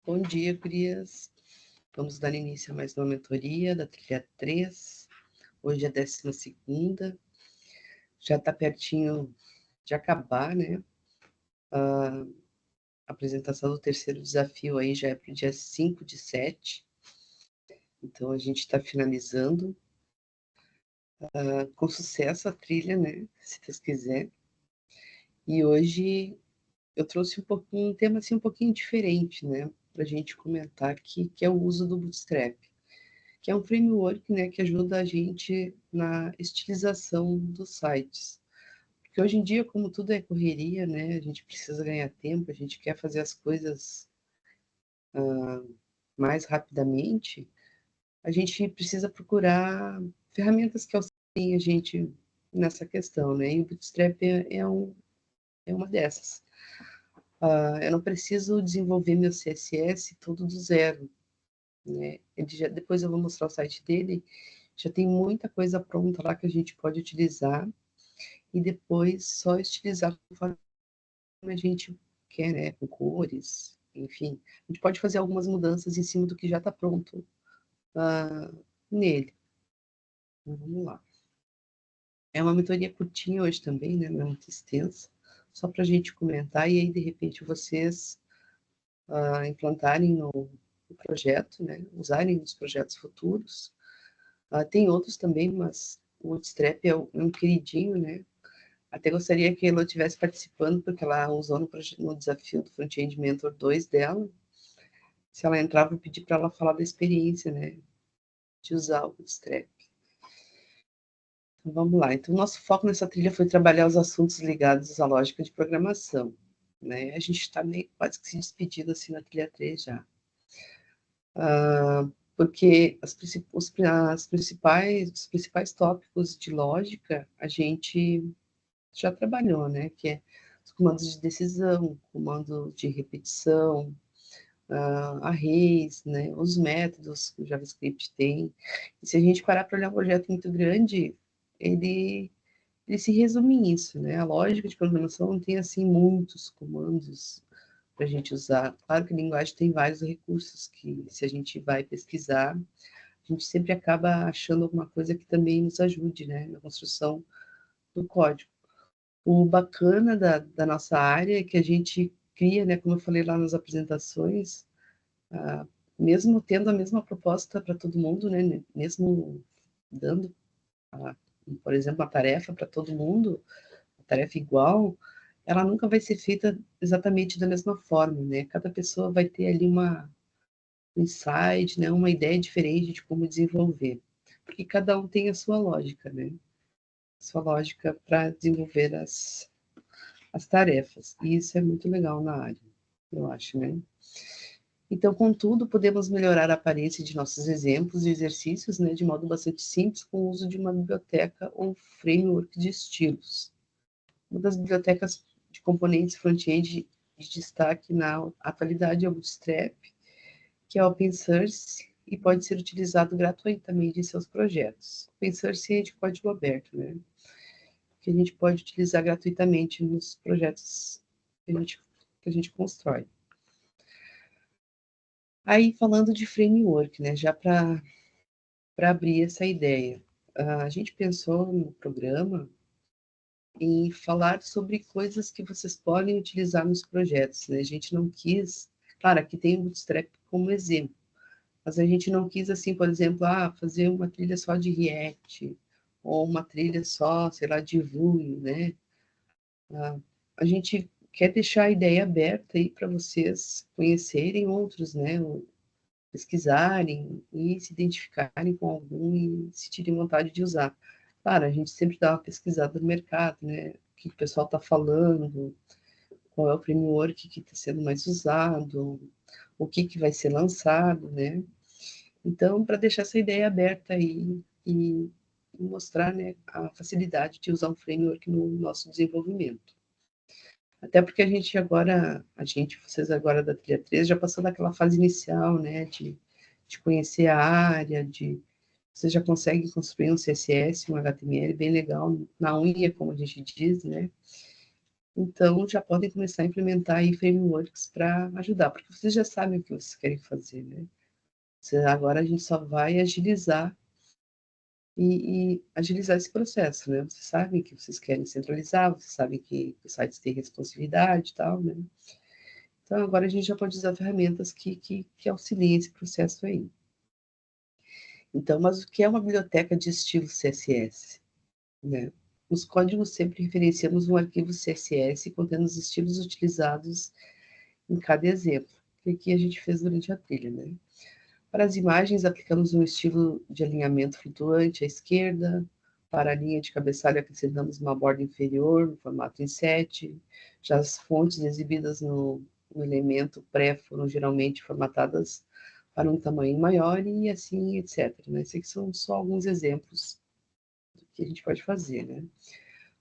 Bom dia, gurias. Vamos dar início a mais uma mentoria da trilha 3. Hoje é a 12ª. Já está pertinho de acabar, né? A apresentação do terceiro desafio aí já é para o dia 5/7. Então, a gente está finalizando com sucesso a trilha, né? Se Deus quiser. E hoje eu trouxe um tema assim, um pouquinho diferente, né? Para a gente comentar aqui, que é o uso do Bootstrap, que é um framework, né, que ajuda a gente na estilização dos sites. Porque hoje em dia, como tudo é correria, né, a gente precisa ganhar tempo, a gente quer fazer as coisas mais rapidamente, a gente precisa procurar ferramentas que auxiliem a gente nessa questão, né, e o Bootstrap é uma dessas. Eu não preciso desenvolver meu CSS todo do zero, né, depois eu vou mostrar o site dele, já tem muita coisa pronta lá que a gente pode utilizar e depois só estilizar conforme a gente quer, né? Com cores, enfim. A gente pode fazer algumas mudanças em cima do que já está pronto nele. Então, vamos lá. É uma mentoria curtinha hoje também, né? Não é muito extensa, só para a gente comentar e aí, de repente, vocês implantarem no projeto, né? Usarem nos projetos futuros. Tem outros também, mas o Bootstrap é um queridinho, né? Até gostaria que ela estivesse participando, porque ela usou no desafio do Front-End Mentor 2 dela. Se ela entrar, vou pedir para ela falar da experiência, né, de usar o Bootstrap. Então, vamos lá. Então, nosso foco nessa trilha foi trabalhar os assuntos ligados à lógica de programação, né? A gente está meio quase que se despedindo assim na trilha 3 já. Porque os principais tópicos de lógica a gente já trabalhou, né? Que é os comandos de decisão, comando de repetição, arrays, né? Os métodos que o JavaScript tem. E se a gente parar para olhar um projeto muito grande, ele, ele se resume em isso, né? A lógica de programação não tem, assim, muitos comandos para a gente usar. Claro que a linguagem tem vários recursos que, se a gente vai pesquisar, a gente sempre acaba achando alguma coisa que também nos ajude, né? Na construção do código. O bacana da nossa área é que a gente cria, né, como eu falei lá nas apresentações, mesmo tendo a mesma proposta para todo mundo, né, mesmo dando, por exemplo, uma tarefa para todo mundo, uma tarefa igual, ela nunca vai ser feita exatamente da mesma forma, né? Cada pessoa vai ter ali um insight, né, uma ideia diferente de como desenvolver, porque cada um tem a sua lógica, né? A sua lógica para desenvolver as tarefas. E isso é muito legal na área, eu acho, né? Então, contudo, podemos melhorar a aparência de nossos exemplos e exercícios, né, de modo bastante simples, com o uso de uma biblioteca ou framework de estilos. Uma das bibliotecas de componentes front-end de destaque na atualidade é o Bootstrap, que é open source e pode ser utilizado gratuitamente em seus projetos. Open source é de código aberto, né? Que a gente pode utilizar gratuitamente nos projetos que a gente constrói. Aí, falando de framework, né, já para abrir essa ideia, a gente pensou no programa em falar sobre coisas que vocês podem utilizar nos projetos, né? A gente não quis, claro, aqui tem o Bootstrap como exemplo, mas a gente não quis, assim, por exemplo, fazer uma trilha só de React, ou uma trilha só, sei lá, de Vue, né? A gente quer deixar a ideia aberta aí para vocês conhecerem outros, né? Pesquisarem e se identificarem com algum e se tirem vontade de usar. Claro, a gente sempre dá uma pesquisada no mercado, né? O que o pessoal está falando, qual é o framework que está sendo mais usado, o que vai ser lançado, né? Então, para deixar essa ideia aberta aí e mostrar, né, a facilidade de usar um framework no nosso desenvolvimento. Até porque vocês agora da trilha 3 já passou daquela fase inicial, né, de conhecer a área, você já consegue construir um CSS, um HTML bem legal, na unha, como a gente diz, né, Então, já podem começar a implementar aí frameworks para ajudar, porque vocês já sabem o que vocês querem fazer, né? Agora a gente só vai agilizar e agilizar esse processo, né? Vocês sabem que vocês querem centralizar, vocês sabem que os sites têm responsividade e tal, né? Então, agora a gente já pode usar ferramentas que auxiliem esse processo aí. Então, mas o que é uma biblioteca de estilo CSS, né? Nos códigos sempre referenciamos um arquivo CSS contendo os estilos utilizados em cada exemplo, que aqui a gente fez durante a trilha, né? Para as imagens, aplicamos um estilo de alinhamento flutuante à esquerda. Para a linha de cabeçalho, acrescentamos uma borda inferior no formato inset. Já as fontes exibidas no elemento pré foram geralmente formatadas para um tamanho maior e assim, etc. Né? Esses aqui são só alguns exemplos do que a gente pode fazer, né?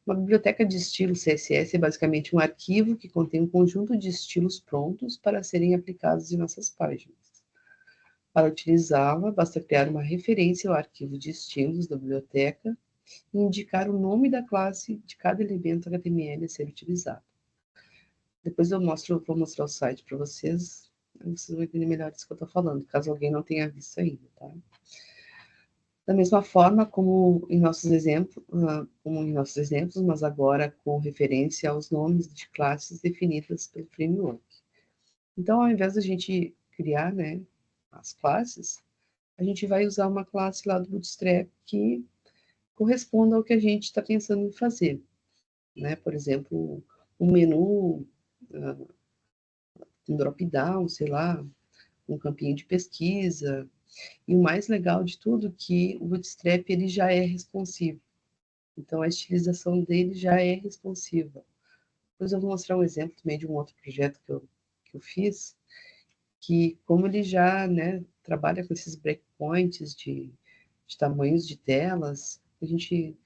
Uma biblioteca de estilo CSS é basicamente um arquivo que contém um conjunto de estilos prontos para serem aplicados em nossas páginas. Para utilizá-la, basta criar uma referência ao arquivo de estilos da biblioteca e indicar o nome da classe de cada elemento HTML a ser utilizado. Depois vou mostrar o site para vocês, vocês vão entender melhor isso que eu estou falando, caso alguém não tenha visto ainda, tá? Da mesma forma como em nossos exemplos, mas agora com referência aos nomes de classes definidas pelo framework. Então, ao invés da gente criar, né, as classes, a gente vai usar uma classe lá do Bootstrap que corresponda ao que a gente está pensando em fazer, né? Por exemplo, um menu, um drop-down, sei lá, um campinho de pesquisa. E o mais legal de tudo é que o Bootstrap ele já é responsivo. Então, a estilização dele já é responsiva. Depois eu vou mostrar um exemplo também de um outro projeto que eu fiz, que como ele já, né, trabalha com esses breakpoints de tamanhos de telas, que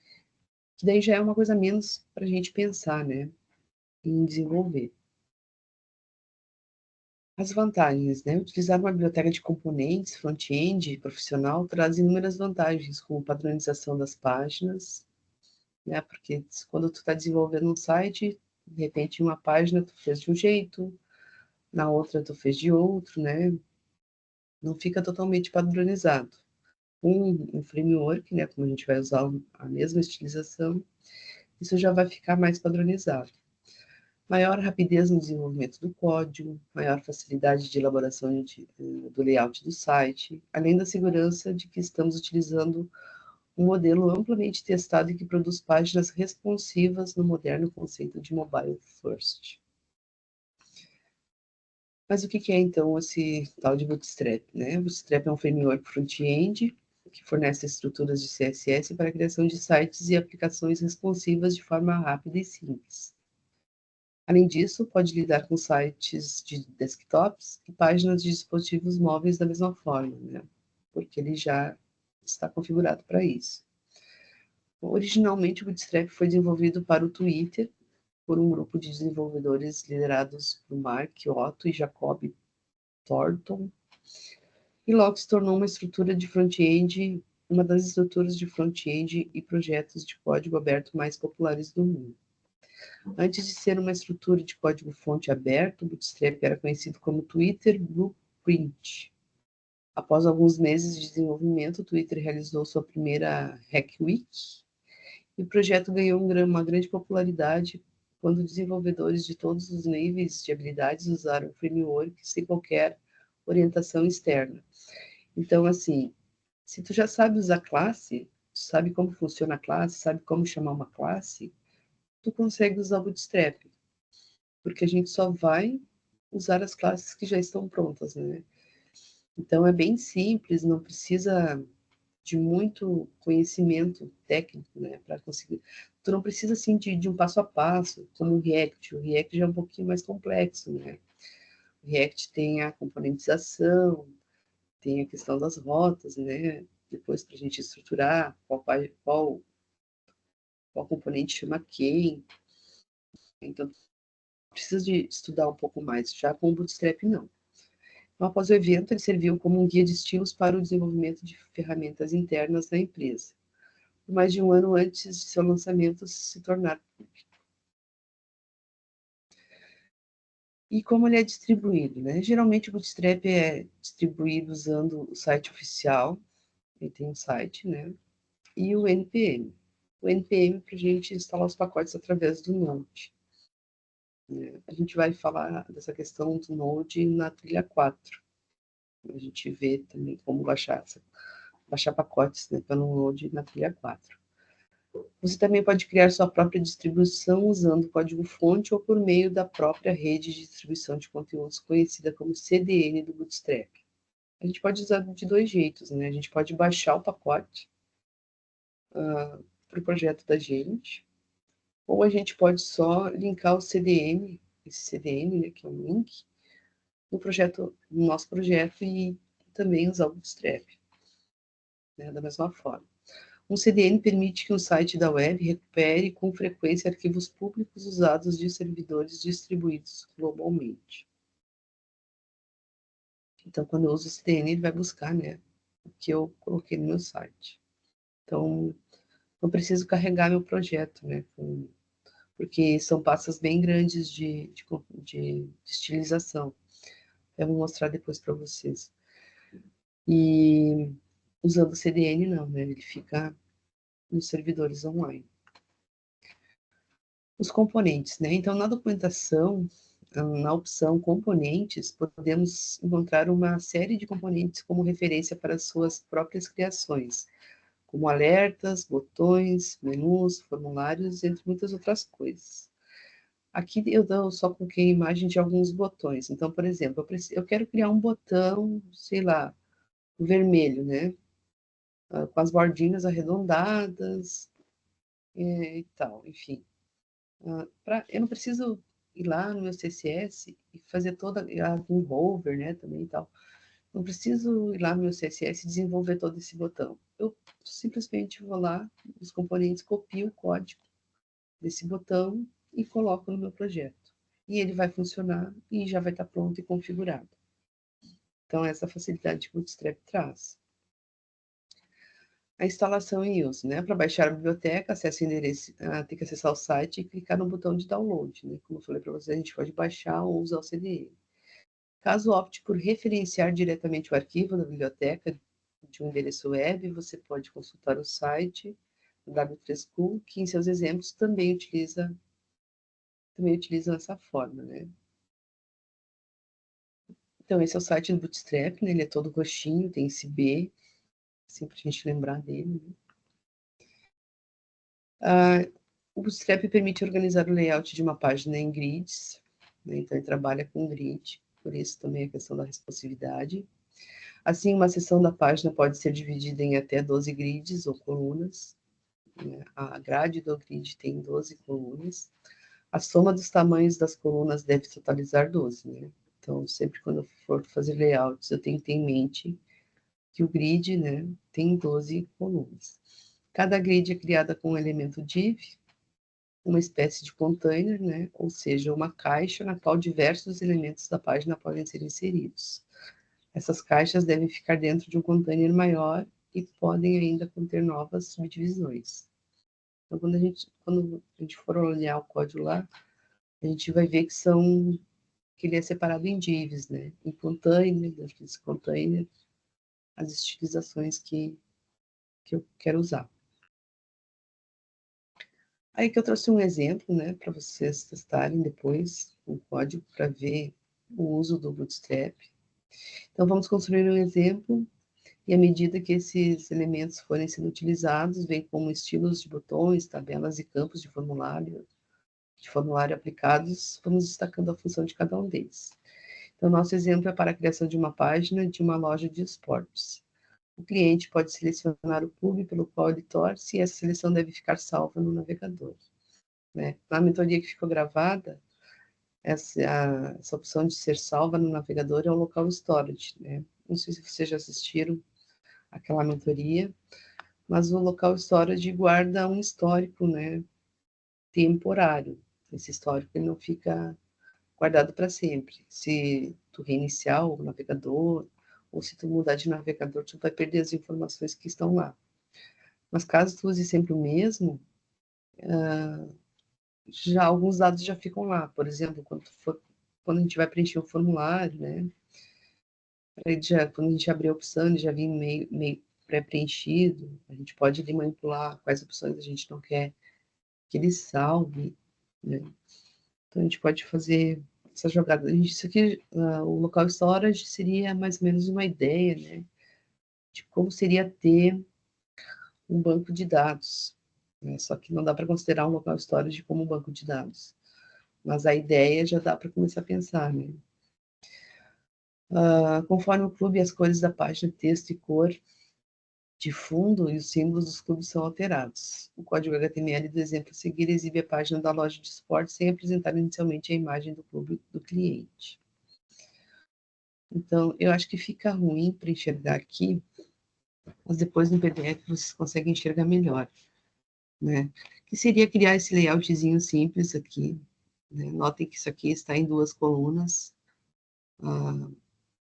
daí já é uma coisa menos para a gente pensar, né, em desenvolver. As vantagens, né? Utilizar uma biblioteca de componentes front-end profissional traz inúmeras vantagens, como padronização das páginas, né? Porque quando tu está desenvolvendo um site, de repente uma página tu fez de um jeito, na outra tu fez de outro, né? Não fica totalmente padronizado. Um framework, né? Como a gente vai usar a mesma estilização, isso já vai ficar mais padronizado. Maior rapidez no desenvolvimento do código, maior facilidade de elaboração do layout do site, além da segurança de que estamos utilizando um modelo amplamente testado e que produz páginas responsivas no moderno conceito de mobile first. Mas o que é então esse tal de Bootstrap, né? Bootstrap é um framework front-end que fornece estruturas de CSS para a criação de sites e aplicações responsivas de forma rápida e simples. Além disso, pode lidar com sites de desktops e páginas de dispositivos móveis da mesma forma, né? Porque ele já está configurado para isso. Originalmente, o Bootstrap foi desenvolvido para o Twitter por um grupo de desenvolvedores liderados por Mark Otto e Jacob Thornton, e logo se tornou uma das estruturas de front-end e projetos de código aberto mais populares do mundo. Antes de ser uma estrutura de código-fonte aberto, o Bootstrap era conhecido como Twitter Blueprint. Após alguns meses de desenvolvimento, o Twitter realizou sua primeira Hack Week e o projeto ganhou uma grande popularidade quando desenvolvedores de todos os níveis de habilidades usaram o framework sem qualquer orientação externa. Então, assim, se tu já sabe usar classe, sabe como funciona a classe, sabe como chamar uma classe, tu consegue usar o Bootstrap, porque a gente só vai usar as classes que já estão prontas, né? Então é bem simples, não precisa de muito conhecimento técnico, né, para conseguir. Tu não precisa assim de um passo a passo, como o React. O React já é um pouquinho mais complexo, né? O React tem a componentização, tem a questão das rotas, né? Depois para a gente estruturar qual componente chama quem. Então precisa de estudar um pouco mais. Já com o Bootstrap não. Então, após o evento, ele serviu como um guia de estilos para o desenvolvimento de ferramentas internas da empresa, por mais de um ano antes de seu lançamento se tornar público. E como ele é distribuído, né? Geralmente o Bootstrap é distribuído usando o site oficial, ele tem um site, né? E o NPM. O NPM para a gente instalar os pacotes através do Node. Né? A gente vai falar dessa questão do Node na trilha 4. A gente vê também como baixar pacotes, né, pelo Node na trilha 4. Você também pode criar sua própria distribuição usando código-fonte ou por meio da própria rede de distribuição de conteúdos conhecida como CDN do Bootstrap. A gente pode usar de dois jeitos, né? A gente pode baixar o pacote para o projeto da gente, ou a gente pode só linkar o CDN, esse CDN, né, que é um link, no nosso projeto e também usar o Bootstrap, né, da mesma forma. Um CDN permite que um site da web recupere com frequência arquivos públicos usados de servidores distribuídos globalmente. Então, quando eu uso o CDN, ele vai buscar, né, o que eu coloquei no meu site. Então, não preciso carregar meu projeto, né, porque são pastas bem grandes de estilização. Eu vou mostrar depois para vocês. E usando o CDN, não, né, ele fica nos servidores online. Os componentes, né? Então, na documentação, na opção componentes, podemos encontrar uma série de componentes como referência para suas próprias criações, como alertas, botões, menus, formulários, entre muitas outras coisas. Aqui eu só coloquei a imagem de alguns botões. Então, por exemplo, eu quero criar um botão, sei lá, vermelho, né? Com as bordinhas arredondadas e tal, enfim. Eu não preciso ir lá no meu CSS e fazer toda um hover, né, também e tal. Não preciso ir lá no meu CSS e desenvolver todo esse botão. Eu simplesmente vou lá nos componentes, copio o código desse botão e coloco no meu projeto. E ele vai funcionar e já vai estar pronto e configurado. Então, essa facilidade que o Bootstrap traz. A instalação em uso, né? Para baixar a biblioteca, acesse o endereço, tem que acessar o site e clicar no botão de download, né? Como eu falei para vocês, a gente pode baixar ou usar o CDN. Caso opte por referenciar diretamente o arquivo da biblioteca de um endereço web, você pode consultar o site W3School, que em seus exemplos também utilizam essa forma, né? Então, esse é o site do Bootstrap, né? Ele é todo roxinho, tem esse B, assim, para a gente lembrar dele, né? O Bootstrap permite organizar o layout de uma página em grids, né? Então ele trabalha com grid, por isso também a questão da responsividade. Assim, uma seção da página pode ser dividida em até 12 grids ou colunas, né? A grade do grid tem 12 colunas. A soma dos tamanhos das colunas deve totalizar 12, né? Então, sempre quando eu for fazer layouts, eu tenho que ter em mente que o grid, né, tem 12 colunas. Cada grid é criada com um elemento div, uma espécie de container, né? Ou seja, uma caixa na qual diversos elementos da página podem ser inseridos. Essas caixas devem ficar dentro de um container maior e podem ainda conter novas subdivisões. Então, quando a gente for olhar o código lá, a gente vai ver que ele é separado em divs, né? Em container, dentro desse container, as estilizações que eu quero usar. Aí que eu trouxe um exemplo, né, para vocês testarem depois o código para ver o uso do Bootstrap. Então, vamos construir um exemplo e à medida que esses elementos forem sendo utilizados, vem como estilos de botões, tabelas e campos de formulário aplicados, vamos destacando a função de cada um deles. Então, nosso exemplo é para a criação de uma página de uma loja de esportes. O cliente pode selecionar o clube pelo qual ele torce e essa seleção deve ficar salva no navegador. Né? Na mentoria que ficou gravada, essa opção de ser salva no navegador é o local storage. Né? Não sei se vocês já assistiram aquela mentoria, mas o local storage guarda um histórico, né, temporário. Esse histórico ele não fica guardado para sempre. Se tu reiniciar o navegador, ou se tu mudar de navegador, tu vai perder as informações que estão lá. Mas caso tu use sempre o mesmo, já alguns dados já ficam lá. Por exemplo, quando tu for quando a gente vai preencher o formulário, né? Quando a gente abrir a opção, ele já vem meio pré-preenchido, a gente pode ali manipular quais opções a gente não quer que ele salve, né? Então, a gente pode fazer essa jogada. Isso aqui, o local storage seria mais ou menos uma ideia, né? De como seria ter um banco de dados, né? Só que não dá para considerar um local storage como um banco de dados. Mas a ideia já dá para começar a pensar, né? Conforme o clube, as cores da página, texto e cor de fundo e os símbolos dos clubes são alterados. O código HTML do exemplo a seguir exibe a página da loja de esportes sem apresentar inicialmente a imagem do clube do cliente. Então, eu acho que fica ruim para enxergar aqui, mas depois no PDF vocês conseguem enxergar melhor, né? Que seria criar esse layoutzinho simples aqui, né? Notem que isso aqui está em 2 colunas,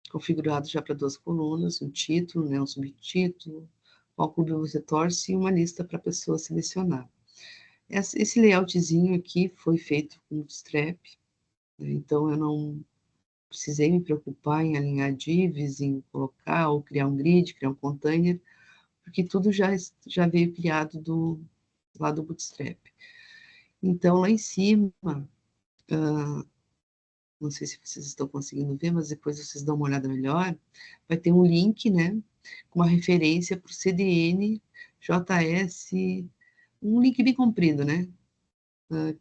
configurado já para 2 colunas, um título, né? Um subtítulo, qual clube você torce e uma lista para a pessoa selecionar. Esse layoutzinho aqui foi feito com Bootstrap, né? Então eu não precisei me preocupar em alinhar divs, em colocar ou criar um grid, criar um container, porque tudo já veio criado lá do Bootstrap. Então, lá em cima, não sei se vocês estão conseguindo ver, mas depois vocês dão uma olhada melhor, vai ter um link, né, com uma referência para o CDN, JS, um link bem comprido, né,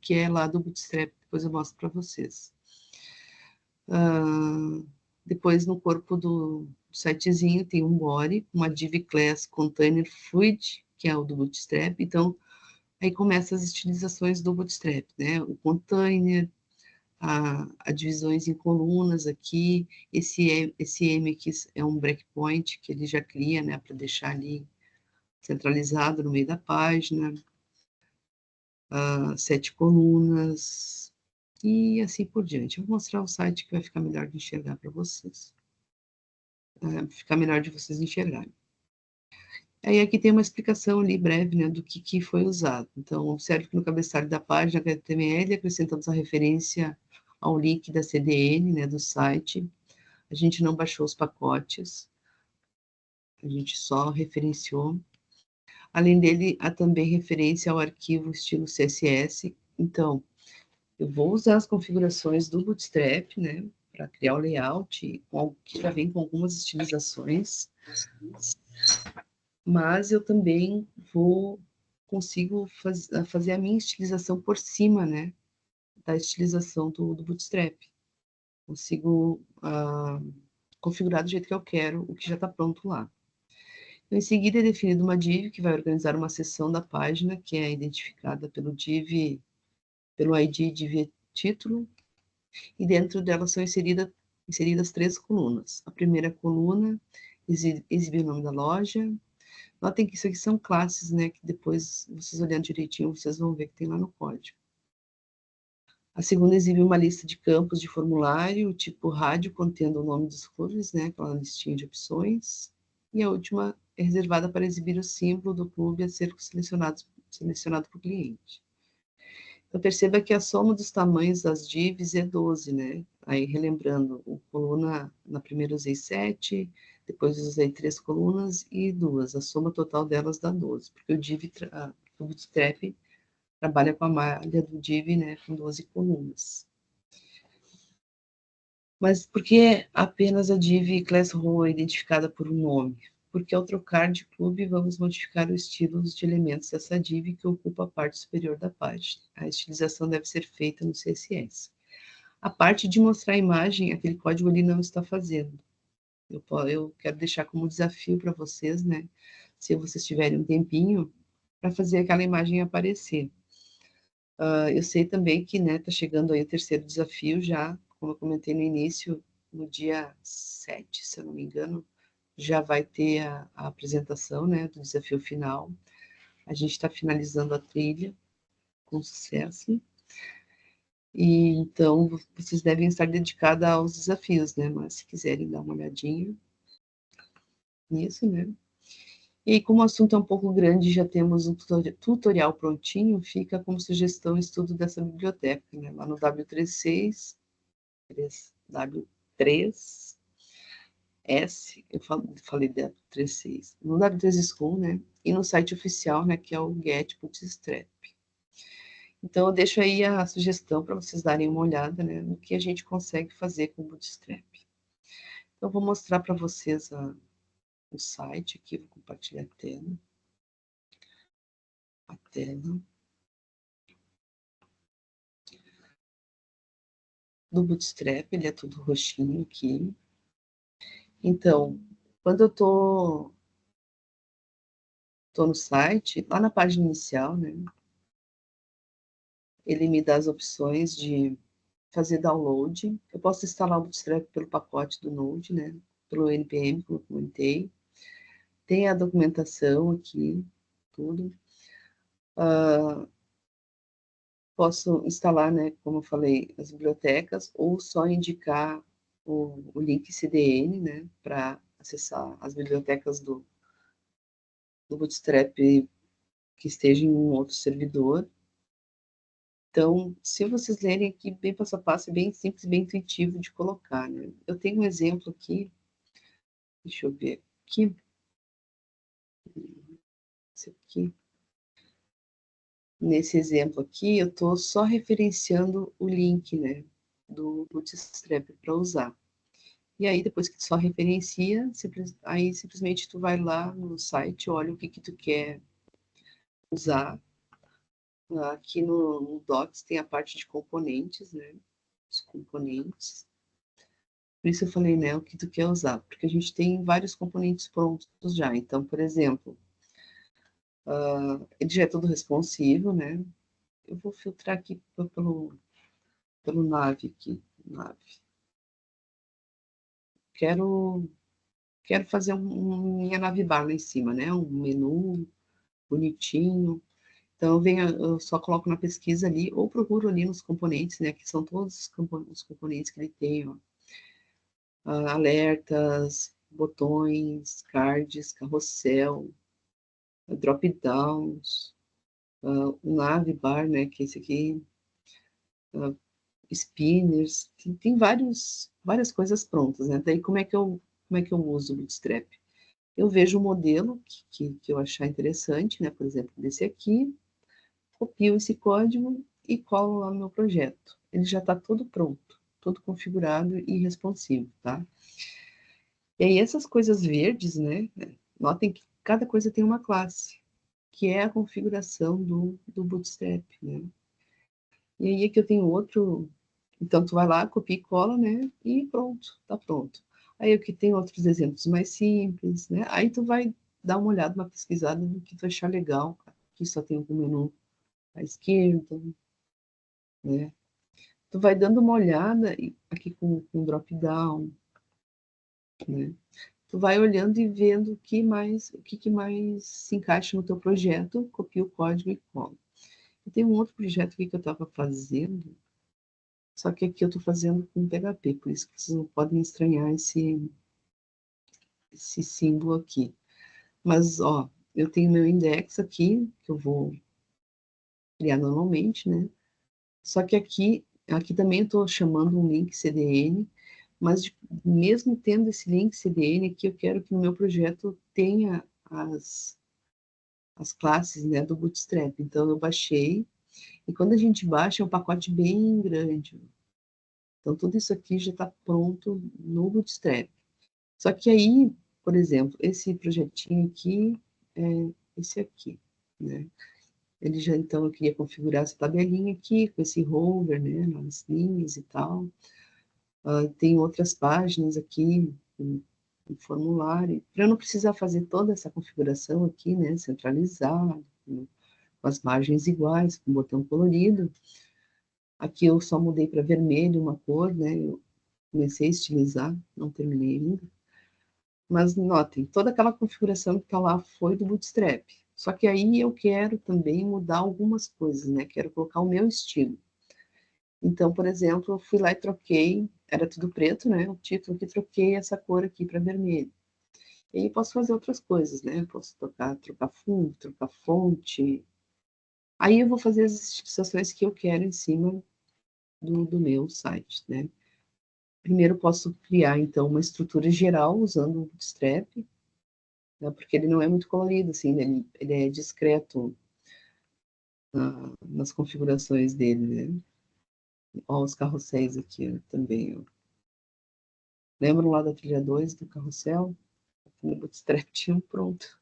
que é lá do Bootstrap, depois eu mostro para vocês. Depois, no corpo do sitezinho, tem um body, uma div class container fluid, que é o do Bootstrap. Então, aí começa as estilizações do Bootstrap, né? O container, a divisões em colunas aqui, esse M aqui é um breakpoint que ele já cria, né, para deixar ali centralizado no meio da página, 7 colunas, e assim por diante. Eu vou mostrar o site que vai ficar melhor de enxergar para vocês. Ficar melhor de vocês enxergarem. Aí aqui tem uma explicação ali breve, né, do que foi usado. Então, observe que no cabeçalho da página HTML acrescentamos a referência ao link da CDN, né, do site. A gente não baixou os pacotes, a gente só referenciou. Além dele, há também referência ao arquivo estilo CSS. Então, eu vou usar as configurações do Bootstrap, né, para criar o layout, que já vem com algumas estilizações, mas eu também consigo fazer a minha estilização por cima, né, da estilização do Bootstrap. Consigo configurar do jeito que eu quero, o que já está pronto lá. Então, em seguida, é definida uma div que vai organizar uma seção da página, que é identificada pelo ID div título, e dentro dela são inseridas 3 colunas. A primeira coluna exibe o nome da loja. Notem que isso aqui são classes, né, que depois, vocês olhando direitinho, vocês vão ver que tem lá no código. A segunda exibe uma lista de campos de formulário, tipo rádio, contendo o nome dos clubes, né, aquela listinha de opções. E a última é reservada para exibir o símbolo do clube a ser selecionado por cliente. Então, perceba que a soma dos tamanhos das divs é 12, né? Aí, relembrando, a coluna, na primeira eu usei 7, depois eu usei 3 colunas e 2. A soma total delas dá 12, porque o Bootstrap trabalha com a malha do div, né, com 12 colunas. Mas por que apenas a div class row é identificada por um nome? Porque ao trocar de clube, vamos modificar o estilo de elementos dessa div que ocupa a parte superior da página. A estilização deve ser feita no CSS. A parte de mostrar a imagem, aquele código ali não está fazendo. Eu quero deixar como desafio para vocês, né? Se vocês tiverem um tempinho, para fazer aquela imagem aparecer. Eu sei também que, né, tá chegando aí o terceiro desafio já, como eu comentei no início, no dia 7, se eu não me engano, já vai ter a apresentação, né, do desafio final. A gente está finalizando a trilha com sucesso. E então vocês devem estar dedicados aos desafios, né? Mas se quiserem dar uma olhadinha nisso, né? E como o assunto é um pouco grande, já temos um tutorial prontinho, fica como sugestão estudo dessa biblioteca, né? Lá no W36, W3S, eu falei W36, no W3 School, né? E no site oficial, né, que é o Get Bootstrap. Então, eu deixo aí a sugestão para vocês darem uma olhada, né, no que a gente consegue fazer com o Bootstrap. Então, eu vou mostrar para vocês o site aqui, vou compartilhar a tela. Do Bootstrap, ele é tudo roxinho aqui. Então, quando eu tô no site, lá na página inicial, né, ele me dá as opções de fazer download. Eu posso instalar o Bootstrap pelo pacote do Node, né, pelo NPM, como eu comentei. Tem a documentação aqui, tudo. Posso instalar, né, como eu falei, as bibliotecas, ou só indicar o link CDN, né, para acessar as bibliotecas do Bootstrap que esteja em um outro servidor. Então, se vocês lerem aqui, bem passo a passo, é bem simples, bem intuitivo de colocar, né? Eu tenho um exemplo aqui, deixa eu ver aqui, esse aqui. Nesse exemplo aqui, eu estou só referenciando o link, né, do Bootstrap para usar. E aí, depois que tu só referencia, aí simplesmente tu vai lá no site, olha o que tu quer usar. Aqui no Docs tem a parte de componentes, né? Os componentes. Por isso eu falei, né, o que tu quer usar, porque a gente tem vários componentes prontos já. Então, por exemplo, ele já é todo responsivo, né? Eu vou filtrar aqui pelo nave aqui, nave. Quero fazer minha nave bar lá em cima, né? Um menu bonitinho. Então, eu só coloco na pesquisa ali, ou procuro ali nos componentes, né? Que são todos os componentes que ele tem, ó. Alertas, botões, cards, carrossel, drop-downs, o navbar, né, que é esse aqui, spinners, tem várias coisas prontas, né? Daí como é que eu uso o Bootstrap? Eu vejo o modelo que eu achar interessante, né? Por exemplo, desse aqui, copio esse código e colo lá no meu projeto. Ele já está todo pronto, todo configurado e responsivo, tá? E aí essas coisas verdes, né? Notem que cada coisa tem uma classe, que é a configuração do Bootstrap, né? E aí aqui eu tenho outro, então tu vai lá, copia e cola, né? E pronto, tá pronto. Aí aqui tem outros exemplos mais simples, né? Aí tu vai dar uma olhada, uma pesquisada no que tu achar legal. Aqui só tem o menu à esquerda, né? Tu vai dando uma olhada aqui com drop-down, né? Tu vai olhando e vendo o que mais se encaixa no teu projeto, copia o código e cola. E tem um outro projeto aqui que eu estava fazendo, só que aqui eu estou fazendo com PHP, por isso que vocês não podem estranhar esse símbolo aqui. Mas, ó, eu tenho meu index aqui, que eu vou criar normalmente, né? Só que aqui também eu estou chamando um link CDN, mas mesmo tendo esse link CDN aqui, eu quero que no meu projeto tenha as classes, né, do Bootstrap. Então, eu baixei, e quando a gente baixa, é um pacote bem grande. Então, tudo isso aqui já está pronto no Bootstrap. Só que aí, por exemplo, esse projetinho aqui é esse aqui, né? Ele já, então, eu queria configurar essa tabelinha aqui, com esse hover, né, nas linhas e tal. Tem outras páginas aqui, um formulário, para eu não precisar fazer toda essa configuração aqui, né, centralizada, com as margens iguais, com botão colorido. Aqui eu só mudei para vermelho uma cor, né, eu comecei a estilizar, não terminei ainda. Mas notem, toda aquela configuração que está lá foi do Bootstrap. Só que aí eu quero também mudar algumas coisas, né, quero colocar o meu estilo. Então, por exemplo, eu fui lá e troquei, era tudo preto, né, o título que troquei essa cor aqui para vermelho. E aí posso fazer outras coisas, né? Posso trocar fundo, trocar fonte. Aí eu vou fazer as estilizações que eu quero em cima do meu site, né? Primeiro posso criar, então, uma estrutura geral usando o Bootstrap, né, porque ele não é muito colorido, assim, ele é discreto nas configurações dele, né? Ó, os carrosséis aqui também, ó. Lembram lá da trilha 2 do carrossel? No Bootstrap tinha um pronto.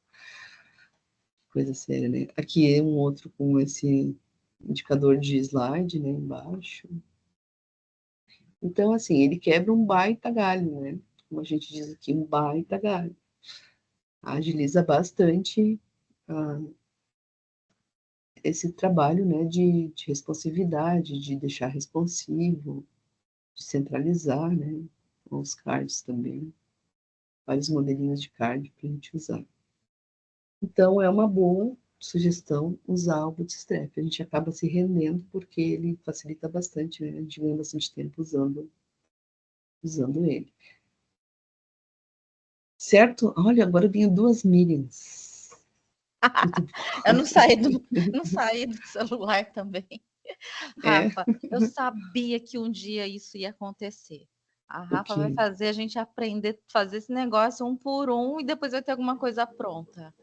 Coisa séria, né? Aqui é um outro com esse indicador de slide, né, embaixo. Então, assim, ele quebra um baita galho, né? Como a gente diz aqui, um baita galho. Agiliza bastante esse trabalho, né, de responsividade, de deixar responsivo, de centralizar, né? Os cards também. Vários modelinhos de card para a gente usar. Então, é uma boa sugestão usar o Bootstrap. A gente acaba se rendendo porque ele facilita bastante, né? A gente ganha bastante tempo usando ele. Certo? Olha, agora eu tenho 2 Miriams. Eu não saí do celular também. Rafa, eu sabia que um dia isso ia acontecer. A Rafa vai fazer a gente aprender a fazer esse negócio um por um e depois vai ter alguma coisa pronta.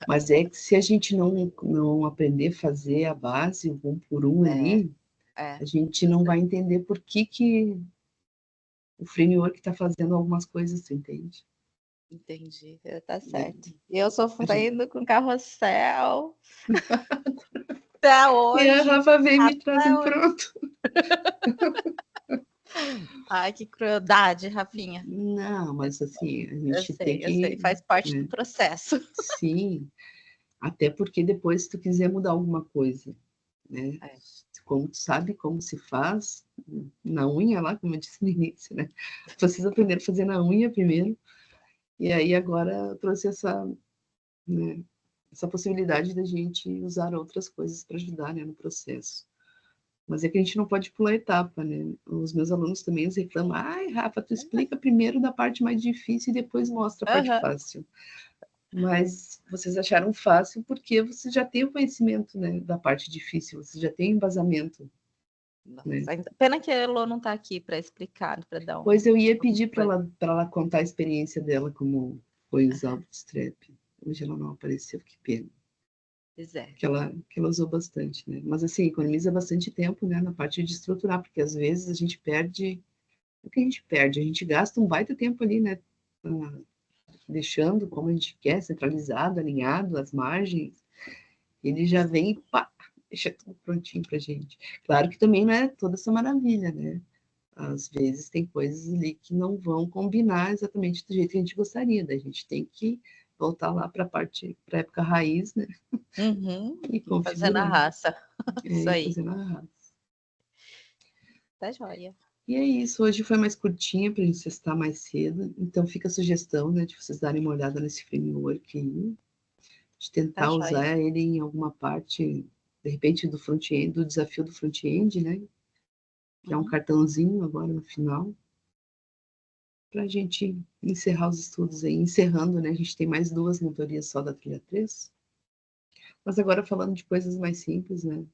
Mas é que se a gente não aprender a fazer a base um por um ali, a gente não vai entender por que o framework está fazendo algumas coisas, você entende? Entendi, tá certo. Eu sofrendo com carrossel até E a hoje. Rafa veio e me traz um pronto. Ai, que crueldade, Rafinha. Não, mas assim, a Eu gente tem sei, eu sei, que. faz parte do Né? processo. Sim, até porque depois, se tu quiser mudar alguma coisa, né? Como tu sabe como se faz na unha lá, como eu disse no início, né? Vocês aprenderam a fazer na unha primeiro, e aí agora eu trouxe né, essa possibilidade da gente usar outras coisas para ajudar, né, no processo. Mas é que a gente não pode pular etapa, né? Os meus alunos também reclamam, ai, Rafa, tu explica primeiro da parte mais difícil e depois mostra a parte fácil. Mas vocês acharam fácil porque você já tem o conhecimento, né, da parte difícil, você já tem embasamento. Nossa, Né? pena que a Elô não está aqui para explicar, para dar um. Pois eu ia pedir para ela contar a experiência dela, como foi usar o Bootstrap. Hoje ela não apareceu, que pena. Pois é. Que ela usou bastante, né? Mas assim, economiza bastante tempo, né, na parte de estruturar, porque às vezes a gente perde. O que a gente perde? A gente gasta um baita tempo ali, né? Deixando como a gente quer, centralizado, alinhado, as margens. Ele já vem e pá, deixa tudo prontinho pra gente. Claro que também não é toda essa maravilha, né? Às vezes tem coisas ali que não vão combinar exatamente do jeito que a gente gostaria, daí a gente tem que voltar lá para a parte, para a época raiz, né? E fazer na configurar. raça. Isso aí. Fazer na raça. Tá joia. E é isso, hoje foi mais curtinha para a gente testar mais cedo, então fica a sugestão, né, de vocês darem uma olhada nesse framework aí, de tentar usar ele em alguma parte, de repente, do front-end, do desafio do front-end, né? Que é um cartãozinho agora no final, para a gente encerrar os estudos aí. Encerrando, né? A gente tem mais 2 mentorias só da trilha 3. Mas agora falando de coisas mais simples, né?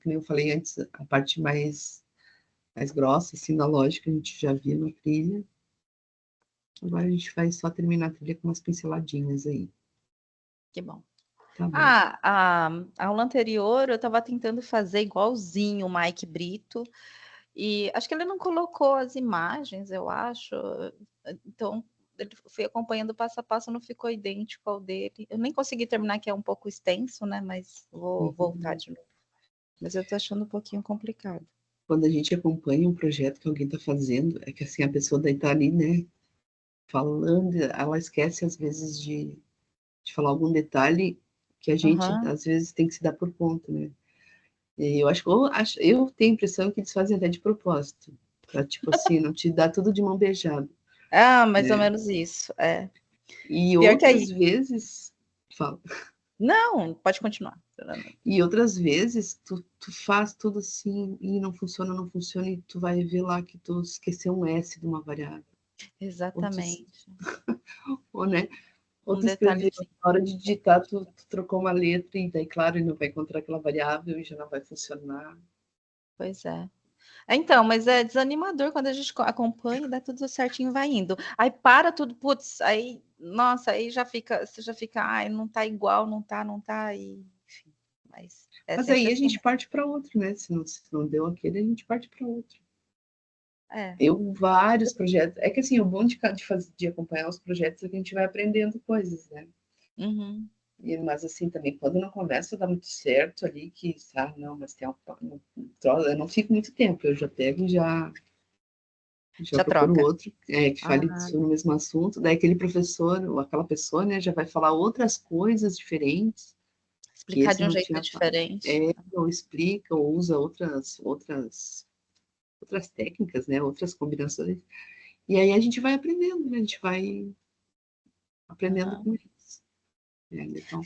Como eu falei antes, a parte mais grossa, assim, da lógica, a gente já viu na trilha. Agora a gente vai só terminar a trilha com umas pinceladinhas aí. Que bom. Tá bom. A aula anterior eu estava tentando fazer igualzinho o Mike Brito, e acho que ele não colocou as imagens, eu acho. Então, eu fui acompanhando passo a passo, não ficou idêntico ao dele. Eu nem consegui terminar, que é um pouco extenso, né? Mas vou voltar de novo. Mas eu tô achando um pouquinho complicado. Quando a gente acompanha um projeto que alguém está fazendo, é que assim, a pessoa daí tá ali, né? Falando, ela esquece às vezes de falar algum detalhe que a gente, às vezes, tem que se dar por conta, né? E eu tenho a impressão que eles fazem até de propósito, para, tipo assim, não te dar tudo de mão beijada. Mais ou menos isso, é. E Pior outras vezes, fala. Não, pode continuar. E outras vezes, tu faz tudo assim, e não funciona, e tu vai ver lá que tu esqueceu um S de uma variável. Exatamente. Ou, né? Ou tu escreveu, na hora de digitar, tu trocou uma letra, e daí, claro, ele não vai encontrar aquela variável e já não vai funcionar. Pois é. Então, mas é desanimador quando a gente acompanha e dá tudo certinho, vai indo. Aí para tudo, putz, aí, nossa, aí você já fica, ai, não tá igual, não tá, e enfim, mas é Mas sempre aí a assim gente mesmo. parte para outro, né? Se não deu aquele, a gente parte para outro. É. Eu, vários projetos. É que assim, o bom de acompanhar os projetos é que a gente vai aprendendo coisas, né? Uhum. Mas assim, também, quando não começa a dar muito certo ali, que, não, mas tem eu não fico muito tempo, eu já pego e já Já procuro troca. outro, que fale Ah, sobre o mesmo assunto, daí aquele professor ou aquela pessoa, né, já vai falar outras coisas diferentes, que explicar esse de um não jeito tinha diferente. ou explica, ou usa outras técnicas, né, outras combinações, e aí a gente vai aprendendo, né, a gente vai aprendendo Aham. com isso. Então,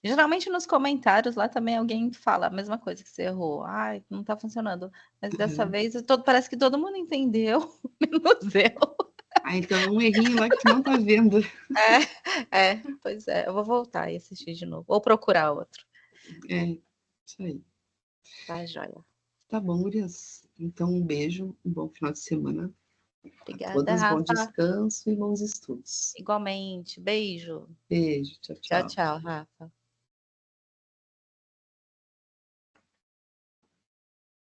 Geralmente nos comentários lá também alguém fala a mesma coisa que você errou. Ai, não tá funcionando. Mas dessa vez parece que todo mundo entendeu, menos eu. então é um errinho lá que tu não tá vendo. Pois é, eu vou voltar e assistir de novo. Ou procurar outro. É, isso aí. Tá, joia. Tá bom, Gurias. Então, um beijo, um bom final de semana a Obrigada, todas, bom Rafa. descanso e bons estudos. Igualmente. Beijo. Beijo, tchau, Tchau, tchau. tchau, Rafa.